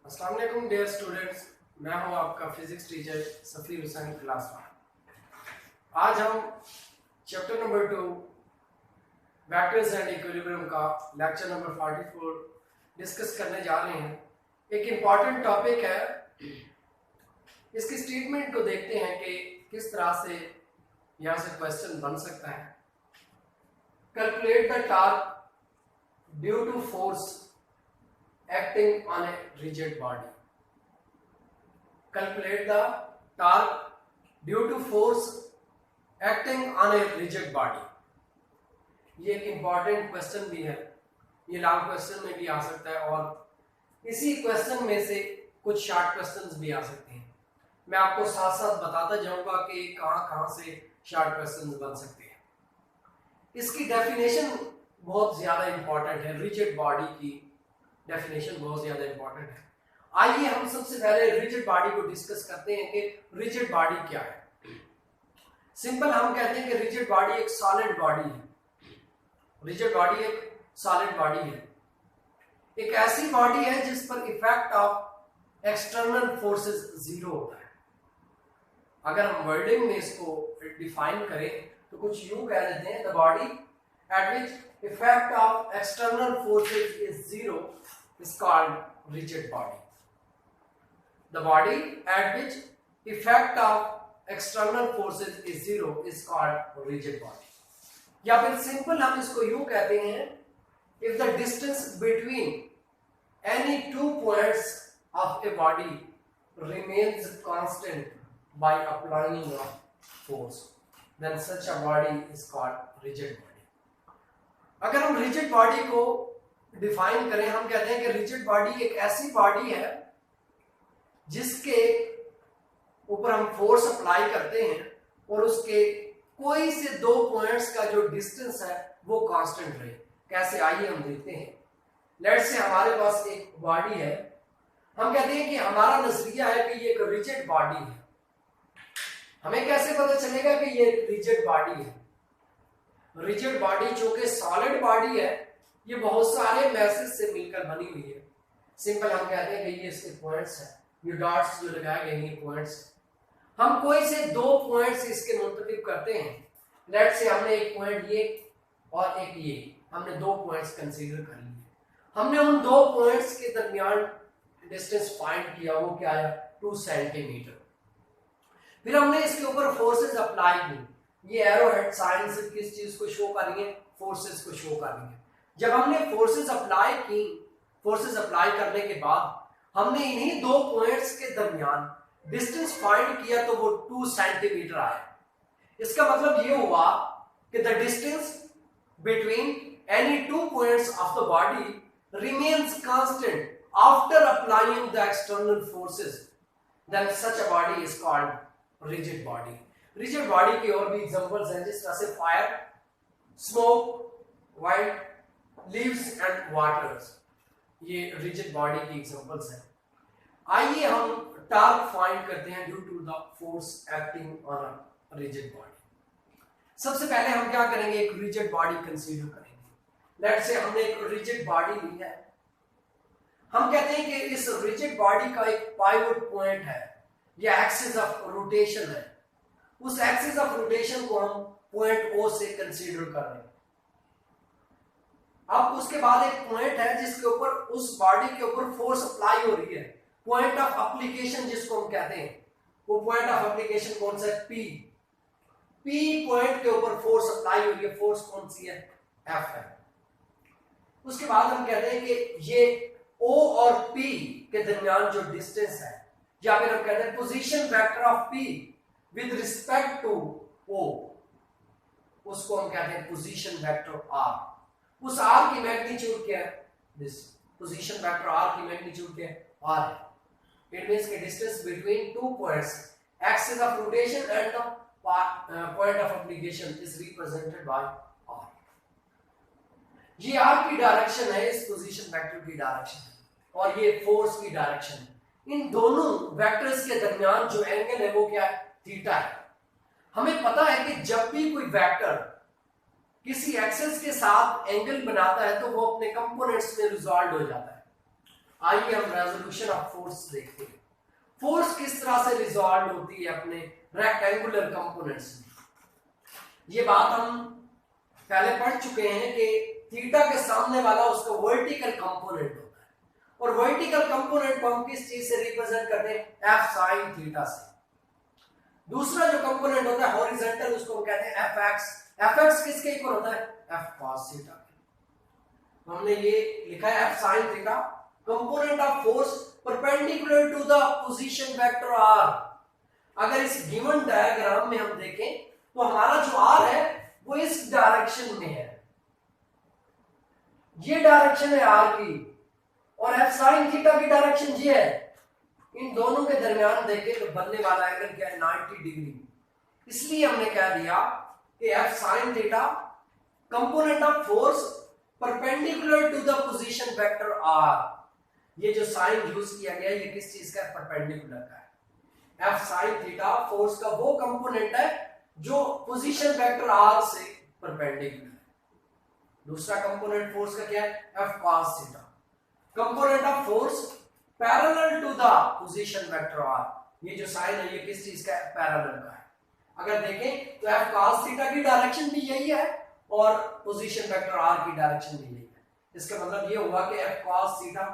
अस्सलाम वालेकुम dear students, मैं हूं आपका फिजिक्स टीचर सफ़ीर हुसैन क्लास में। आज हम chapter number 2 vectors and equilibrium का लेक्चर नंबर 44 डिस्कस करने जा रहे हैं। एक इम्पॉर्टेंट टॉपिक है, इसकी स्टेटमेंट को देखते हैं कि किस तरह से यहाँ से क्वेश्चन बन सकता है। Calculate the torque due to force acting on a rigid body. Calculate the torque due to force acting on a rigid body. ये एक इम्पॉर्टेंट क्वेश्चन भी है, ये लॉन्ग क्वेश्चन में भी आ सकता है और इसी क्वेश्चन में से कुछ शॉर्ट क्वेश्चंस भी आ सकते हैं। मैं आपको साथ साथ बताता जाऊंगा कि कहां से शॉर्ट क्वेश्चंस बन सकते हैं। इसकी डेफिनेशन बहुत ज्यादा इंपॉर्टेंट है, रिजिड बॉडी की डेफिनेशन बहुत ज्यादा इंपॉर्टेंट है। आइए हम सबसे पहले रिजिड बॉडी को डिस्कस करते हैं कि रिजिड बॉडी क्या है। सिंपल हम कहते हैं कि रिजिड बॉडी एक सॉलिड बॉडी है। रिजिड बॉडी एक सॉलिड बॉडी है, एक ऐसी बॉडी है जिस पर effect of external forces zero होता है। अगर हम वर्डिंग में इसको डिफाइन करें तो कुछ यूं कह देते हैं, the body at which effect of external forces is zero is called rigid body. The body at which effect of external forces is zero is called rigid body. या फिर सिंपल हम इसको यूं कहते हैं, if the distance between any two points of a body remains constant by applying a force, then such a body is called rigid body. अगर हम rigid body को डिफाइन करें, हम कहते हैं कि रिजिड बॉडी एक ऐसी बॉडी है जिसके ऊपर हम फोर्स अप्लाई करते हैं और उसके कोई से दो पॉइंट्स का जो डिस्टेंस है वो कांस्टेंट रहे। कैसे, आइए हम देखते हैं। लेट्स से हमारे पास एक बॉडी है, हम कहते हैं कि हमारा नजरिया है कि ये एक रिजिड बॉडी है। हमें कैसे पता चलेगा कि ये रिजिड बॉडी है? रिजिड बॉडी चूंकि सॉलिड बॉडी है, ये बहुत सारे मैसेज से मिलकर बनी हुई है। सिंपल हम कहते हैं कि ये इसके पॉइंट्स हैं, ये डॉट्स जो लगाए गए ये पॉइंट्स हैं। हम कोई से दो पॉइंट्स इसके मुंतखब करते हैं। लेट्स से हमने एक पॉइंट ये और एक ये, हमने दो पॉइंट्स कंसीडर कर लिए। हमने उन दो पॉइंट्स के दरमियान डिस्टेंस फाइंड किया, वो क्या है, 2 सेंटीमीटर। फिर हमने इसके ऊपर फोर्सेस अप्लाई की। ये एरो हेड साइन से किस चीज को शो कर रही है, फोर्सेस को शो कर रही है। जब हमने फोर्सेस अप्लाई की, फोर्सेस अप्लाई करने के बाद हमने इन्हीं दो पॉइंट्स के दरमियान डिस्टेंस फाइंड किया तो वो 2 सेंटीमीटर आया। इसका मतलब ये हुआ कि the distance between any two points of the body remains constant after applying the external forces, then such a body is called rigid body. Rigid body की और भी एग्जांपल्स हैं, जिस तरह से fire, smoke, white, leaves and waters, ये rigid body की examples हैं। आइए हम टॉर्क फाइंड करते हैं due to the force acting on a rigid body. सबसे पहले हम क्या करेंगे, एक रिजिड बॉडी कंसीडर करेंगे। लेट्स से हमने एक रिजिड बॉडी ली है। हम कहते हैं कि इस रिजिड बॉडी का एक पाइवट पॉइंट है, या एक्सिस ऑफ रोटेशन है। उस एक्सिस ऑफ रोटेशन को हम पॉइंट ओ से कंसीडर कर रहे हैं। अब उसके बाद एक पॉइंट है जिसके ऊपर, उस बॉडी के ऊपर फोर्स अप्लाई हो रही है, पॉइंट ऑफ एप्लीकेशन जिसको हम कहते हैं। वो पॉइंट ऑफ एप्लीकेशन कौन सा है, पी। पी पॉइंट के ऊपर फोर्स अप्लाई हो रही है, फोर्स कौन सी है, एफ है। उसके बाद हम कहते हैं कि ये ओ और पी के दरमियान जो डिस्टेंस है, या फिर हम कहते हैं position vector of P with respect to O, उसको हम कहते हैं पोजीशन वेक्टर आर। उस आर की मैग्नीट्यूड क्या है, दिस पोजीशन वेक्टर आर की मैग्नीट्यूड क्या है, आर है। इट मींस कि distance between two points, axis of rotation and the point of application is represented by R. ये आर की डायरेक्शन है, इस पोजीशन वेक्टर की डायरेक्शन है, और ये फोर्स की डायरेक्शन है। इन दोनों वेक्टर्स के दरमियान जो एंगल है वो क्या है, थीटा है। हमें पता है कि जब भी कोई वेक्टर किसी एक्सिस के साथ एंगल बनाता है तो वो अपने कंपोनेंट्स में रिजॉल्व हो जाता है। आइए हम रेजोल्यूशन ऑफ फोर्स देखते हैं। फोर्स किस तरह से रिजॉल्व होती है अपने रेक्टेंगुलर कंपोनेंट्स में। ये बात हम पहले पढ़ चुके हैं कि थीटा के सामने वाला उसका वर्टिकल कंपोनेंट होता है, और वर्टिकल कंपोनेंट को हम किस चीज से रिप्रेजेंट करते हैं, एफ साइन थीटा से। दूसरा जो कंपोनेंट होता है हॉरिजॉन्टल, उसको हम कहते हैं एफ एक्स। एफ एक्स किसके इक्वल होता है, एफ कॉस थीटा। हमने ये लिखा है F sine theta component of force perpendicular to the position vector R. अगर इस गिवन डायग्राम में हम देखें तो हमारा जो आर है वो इस डायरेक्शन में है, ये डायरेक्शन है आर की, और एफ साइन थीटा की डायरेक्शन ये है। इन दोनों के दरमियान देखें तो बनने वाला एंगल क्या है, 90 डिग्री। इसलिए हमने कह दिया कि F sine theta component of force perpendicular to the position vector R. ये जो साइन यूज किया गया ये किस चीज का है, परपेंडिकुलर का है। एफ साइन थीटा फोर्स का वो कंपोनेंट है जो पोजीशन वेक्टर आर से परपेंडिकुलर है। दूसरा कंपोनेंट फोर्स का क्या है, F cos theta component of force parallel to the position vector R. ये जो साइन है ये किस चीज का है, पैरेलल का है। अगर देखें तो एफ कॉस थीटा की डायरेक्शन भी यही है और पोजीशन वेक्टर आर की डायरेक्शन भी यही है। इसका मतलब ये हुआ कि F cos theta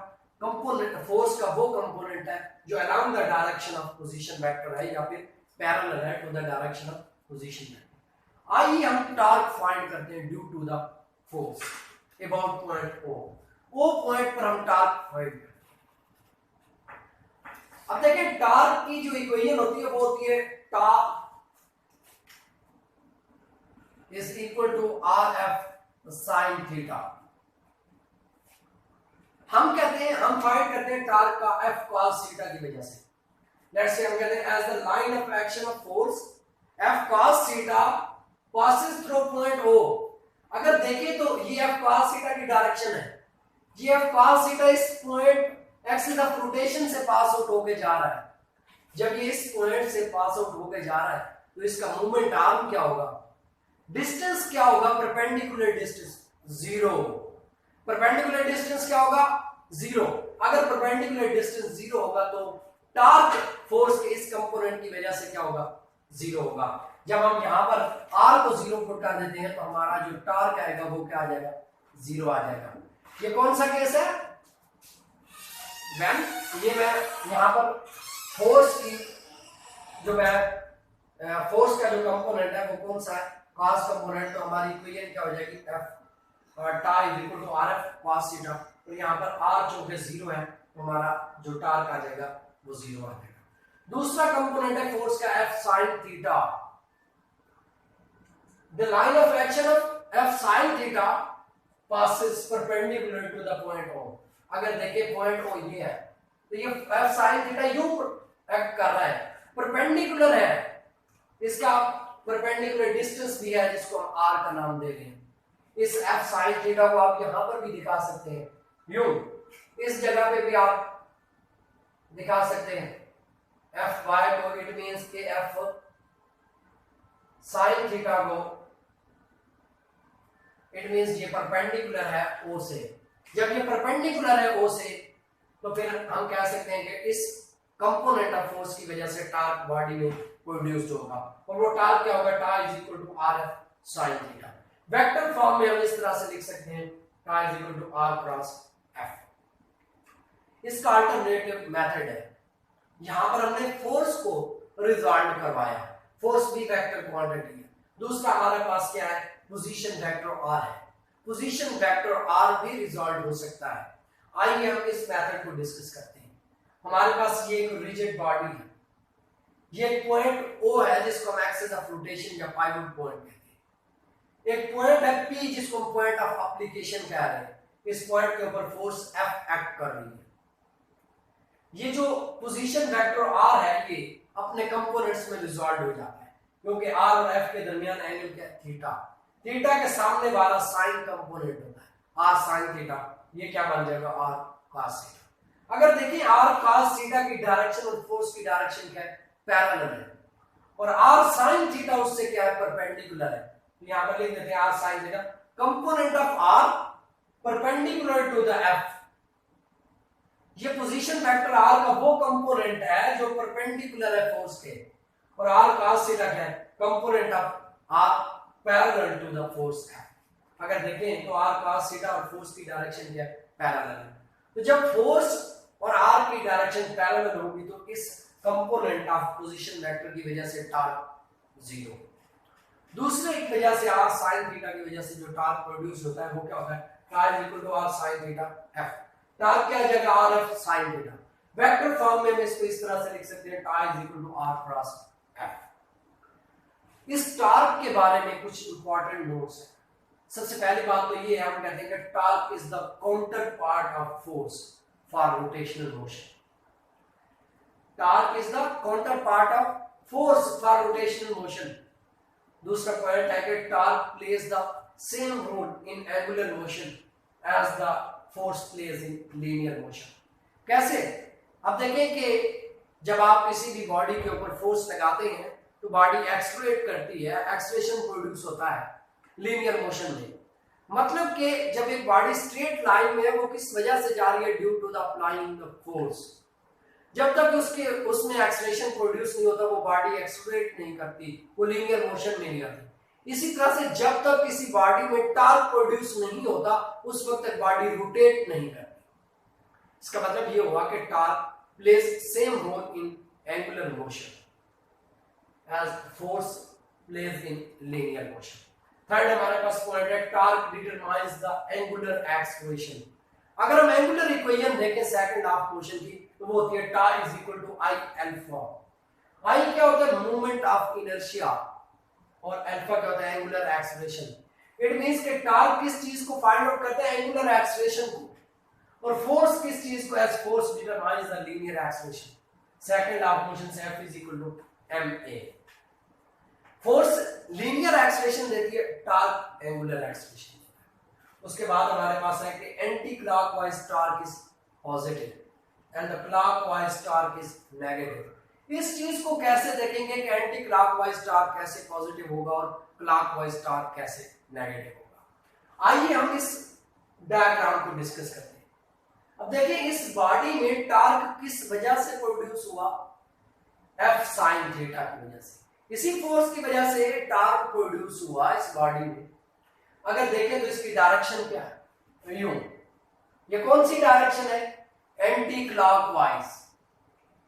component force का वो कंपोनेंट है जो along the direction of position vector है या फिर पैरेलल है to the direction of position vector. आइए हम टॉर्क फाइंड करते हैं due to the force about point O point पर हम टॉर्क फाइंड करते हैं। अब देखिए टॉर्क की जो इक्वेशन होती है वो होती है torque is equal to R F sine theta. हम कहते हैं, हम फाइंड करते हैं टॉर्क का एफ कॉस थीटा की वजह से। लेट्स से हम कहते हैं as the line of action of force F cos theta passes through point O. अगर देखें तो ये एफ कॉस थीटा की डायरेक्शन है, ये एफ कॉस थीटा इस पॉइंट एक्सिस ऑफ रोटेशन से पास आउट होके जा रहा है। जब ये इस पॉइंट से पास आउट होके जा रहा है तो इसका मूवमेंट आर्म क्या होगा, डिस्टेंस क्या होगा, perpendicular distance zero. Perpendicular distance क्या होगा, जीरो। अगर परपेंडिकुलर डिस्टेंस जीरो होगा तो टॉर्क फोर्स के इस कंपोनेंट की वजह से क्या होगा, जीरो होगा। जब हम यहां पर आर को जीरो पुट कर देते हैं तो हमारा जो टॉर्क आएगा वो क्या आ जाएगा, जीरो आ जाएगा। ये कौन सा केस है, व्हेन ये मैं यहां पर फोर्स की जो मैं फोर्स का जो कंपोनेंट है वो कौन सा है, कॉस कंपोनेंट। तो हमारी इक्वेशन क्या हो जाएगी, F tau is equal to R F cos theta. तो यहाँ पर आर चूंकि जीरो है तो हमारा जो टॉर्क आ जाएगा वो जीरो आ जाएगा। दूसरा कंपोनेंट है फोर्स का F sine theta. The line of action of F sine theta passes perpendicular to the point O। अगर देखें पॉइंट O ये है तो ये एफ साइन थीटा यूं एक्ट कर रहा है, परपेंडिकुलर है, इसका परपेंडिकुलर डिस्टेंस भी है जिसको हम आर का नाम दे रहे हैं। इस एफ साइन थीटा को आप यहां पर भी दिखा सकते हैं, यूं इस जगह पे भी आप दिखा सकते हैं एफ वाई को। इट मींस के एफ साइन थीटा को इट मींस ये परपेंडिकुलर है ओ से। जब ये परपेंडिकुलर है ओ से तो फिर हम कह सकते हैं कि इस कंपोनेंट ऑफ फोर्स की वजह से टॉर्क बॉडी में प्रोड्यूस्ड होगा, और वो टॉर्क क्या होगा, tau is equal to R F sine theta. Vector form में हम इस तरह से लिख सकते हैं tau is equal to R cross F. इसका अल्टरनेटिव मेथड है, यहां पर हमने फोर्स को रिजॉल्व करवाया, फोर्स भी वेक्टर क्वांटिटी है। दूसरा हमारे पास क्या है, पोजीशन वेक्टर आर है, पोजीशन वेक्टर आर भी रिजॉल्व हो सकता है। आइए हम इस मेथड को डिस्कस करते हैं। हमारे पास ये एक रिजिड बॉडी है, ये एक पॉइंट ओ है जिसको हम एक्सिस ऑफ रोटेशन या पाइवट पॉइंट कहते हैं। एक पॉइंट है पी जिसको हम पॉइंट ऑफ एप्लीकेशन कह रहे हैं। इस पॉइंट के ऊपर फोर्स एफ एक्ट कर रही है। ये जो पोजीशन वेक्टर आर है ये अपने कंपोनेंट्स में रिजॉल्व हो जाता है क्योंकि आर और एफ के दरमियान एंगल क्या है, थीटा। थीटा के सामने वाला साइन कंपोनेंट होता है आर साइन थीटा, ये क्या बन जाएगा, आर कॉस थीटा। अगर देखिए आर कॉस थीटा की डायरेक्शन और फोर्स की डायरेक्शन क्या है, पैरेलल है, और आर साइन थीटा उससे क्या है, परपेंडिकुलर है। तो यहां पर लिख देते हैं R sine theta component of R perpendicular to the F. ये पोजीशन वेक्टर आर का वो कंपोनेंट है जो परपेंडिकुलर है फोर्स के, और आर cos थीटा क्या है, component of R parallel to the force है। अगर देखें तो आर cos थीटा और फोर्स की डायरेक्शन क्या है, पैरेलल है। तो जब फोर्स और आर की डायरेक्शन पैरेलल होगी तो इस कंपोनेंट ऑफ पोजीशन वेक्टर की वजह से टॉर्क जीरो। दूसरे एक वजह से आर sin थीटा की वजह से जो टॉर्क प्रोड्यूस होता है वो क्या होता है, torque equal to R sin theta F. Torque क्या हो जाएगा, R F sin theta. Vector form में हम इसको इस तरह से लिख सकते हैं, torque equal to R cross F. इस टॉर्क के बारे में कुछ इंपॉर्टेंट नोट्स हैं। सबसे पहली बात तो ये है, हम कहते हैं कि torque is the counterpart of force for rotational motion. Torque is the counterpart of force for rotational motion. दूसरा पॉइंट है कि torque plays the same role in angular motion as the force plays in linear motion. कैसे? अब देखें कि जब आप किसी भी बॉडी के ऊपर फोर्स लगाते हैं तो बॉडी एक्सलरेट करती है, एक्सलेशन प्रोड्यूस होता है लीनियर मोशन में। मतलब कि जब एक बॉडी स्ट्रेट लाइन में है वो किस वजह से जा रही है, due to the applying of force. जब तक उसमें एक्सलेशन प्रोड्यूस नहीं होता वो बॉडी एक्सलरेट नहीं करती, वो लीनियर मोशन में नहीं आती। इसी तरह से जब तक किसी बॉडी में टॉर्क प्रोड्यूस नहीं होता उस वक्त तक बॉडी रोटेट नहीं करती। इसका मतलब ये हुआ कि torque plays same role in angular motion as force plays in linear motion. Third हमारे पास पॉइंट है, torque determines the angular acceleration. अगर हम एंगुलर इक्वेशन देखें सेकंड हाफ मोशन की तो वो होती है torque is equal to I alpha. I क्या होता है, मूवमेंट ऑफ इनर्शिया, और अल्फा क्या होता है, एंगुलर एक्सेलरेशन। इट मींस कि टॉर्क किस चीज को फाइंड आउट करता है, एंगुलर एक्सेलरेशन को, और फोर्स किस चीज को, as force determines the linear acceleration. Second half motion से F is equal to ma। Force linear acceleration देती है, टॉर्क एंगुलर एक्सेलरेशन। उसके बाद हमारे पास है कि anti clockwise torque is positive and the clockwise torque is negative. इस चीज को कैसे देखेंगे कि एंटी क्लॉकवाइज टॉर्क कैसे पॉजिटिव होगा और क्लॉकवाइज टॉर्क कैसे नेगेटिव होगा। आइए हम इस डायग्राम को डिस्कस करते हैं। अब देखिए इस बॉडी में टॉर्क किस वजह से प्रोड्यूस हुआ, F sin थीटा की वजह से। इसी फोर्स की वजह से टॉर्क प्रोड्यूस हुआ इस बॉडी में। अगर देखें तो इसकी डायरेक्शन क्या है, यूं। ये कौन सी डायरेक्शन है, एंटी क्लॉकवाइज।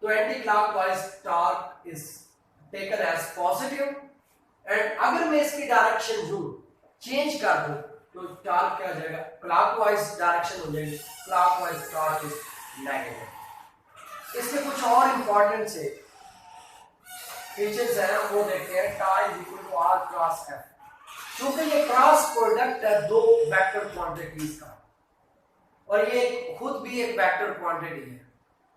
तो anti clockwise torque is taken as positive, and अगर मैं इसकी डायरेक्शन यूं चेंज कर दूं तो टॉर्क क्या हो जाएगा, क्लॉकवाइज डायरेक्शन हो जाएगी, क्लॉकवाइज टॉर्क इज नेगेटिव। इसमें कुछ और इंपॉर्टेंट से फीचर्स हैं वो देखते हैं। Tau is equal to R cross F. क्योंकि ये क्रॉस प्रोडक्ट है दो वेक्टर क्वांटिटीज का, और ये खुद भी एक वेक्टर क्वांटिटी है।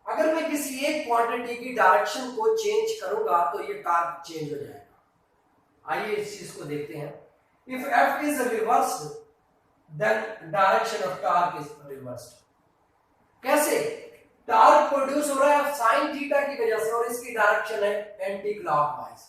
अगर मैं किसी एक क्वांटिटी की डायरेक्शन को चेंज करूंगा तो ये टॉर्क चेंज हो जाएगा। आइए इस चीज को देखते हैं। If F is reversed then direction of torque is reversed. कैसे? टॉर्क प्रोड्यूस हो रहा है साइन थीटा की वजह से और इसकी डायरेक्शन है anti clockwise.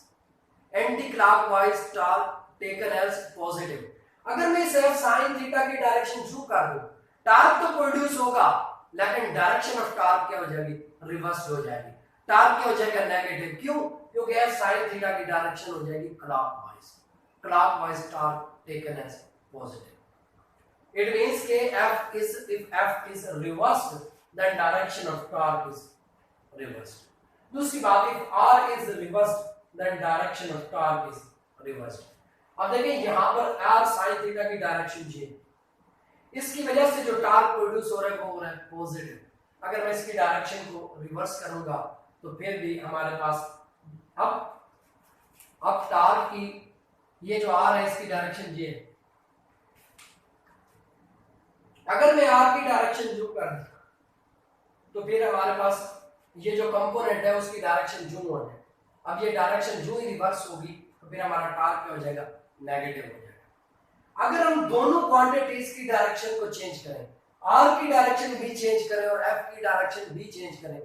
Anti clockwise torque taken as positive. अगर मैं इसे साइन थीटा की डायरेक्शन शू कर दूं, टॉर्क तो प्रोड्यूस होगा लेकिन डायरेक्शन ऑफ टॉर्क क्या हो जाएगी, रिवर्स हो जाएगी। टॉर्क क्या हो जाएगा, नेगेटिव। क्यों? क्योंकि एफ साइन थीटा की डायरेक्शन हो जाएगी clockwise. Clockwise torque taken as positive. It means के if f is reversed then direction of torque is reversed. दूसरी बात, if r is reversed then direction of torque is reversed. अब देखिए यहां पर r sin थीटा की direction change, इसकी वजह से जो टॉर्क प्रोड्यूस हो रहा है वो हो रहा है पॉजिटिव। अगर मैं इसकी डायरेक्शन को रिवर्स करूंगा तो फिर भी हमारे पास अब टॉर्क की ये जो r है इसकी डायरेक्शन ये है। अगर मैं r की डायरेक्शन जू कर दूं तो फिर हमारे पास ये जो कंपोनेंट है उसकी डायरेक्शन जू है। अब ये डायरेक्शन जू ही रिवर्स होगी तो फिर हमारा टॉर्क क्या हो जाएगा, नेगेटिव हो जाएगा। अगर हम दोनों क्वांटिटीज की डायरेक्शन को चेंज करें, r की डायरेक्शन भी चेंज करें और f की डायरेक्शन भी चेंज करें,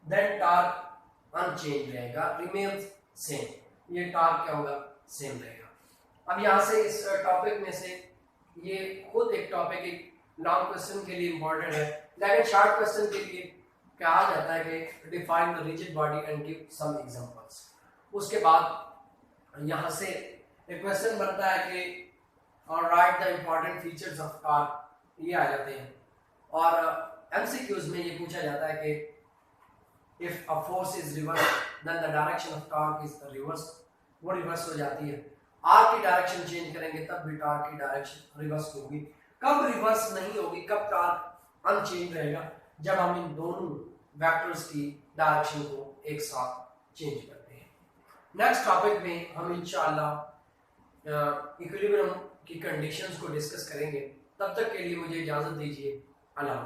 देन टॉर्क अनचेंज रहेगा, रिमेन्स सेम। ये टॉर्क क्या होगा, सेम रहेगा। अब यहां से इस टॉपिक में से ये खुद एक टॉपिक एक लॉन्ग क्वेश्चन के लिए इंपॉर्टेंट है लेकिन शॉर्ट क्वेश्चन के लिए कहा जाता है कि define the rigid body and give some examples. उसके बाद यहाँ से एक क्वेश्चन बनता है कि और right the important features of car, ये आ जाते हैं। और एमसीक्यूज में ये पूछा जाता है कि if a force is reverse then the direction of torque is reverse, वो रिवर्स हो जाती है। आर की डायरेक्शन चेंज करेंगे तब भी टॉर्क की डायरेक्शन रिवर्स होगी। कब रिवर्स नहीं होगी, कब टॉर्क अनचेंज रहेगा, जब हम इन दोनों वेक्टर्स की डायरेक्शन को एक साथ चेंज करते हैं। नेक्स्ट टॉपिक में हम इंशाअल्लाह इक्विलिब्रियम की कंडीशंस को डिस्कस करेंगे। तब तक के लिए मुझे इजाजत दीजिए। अल्लाह।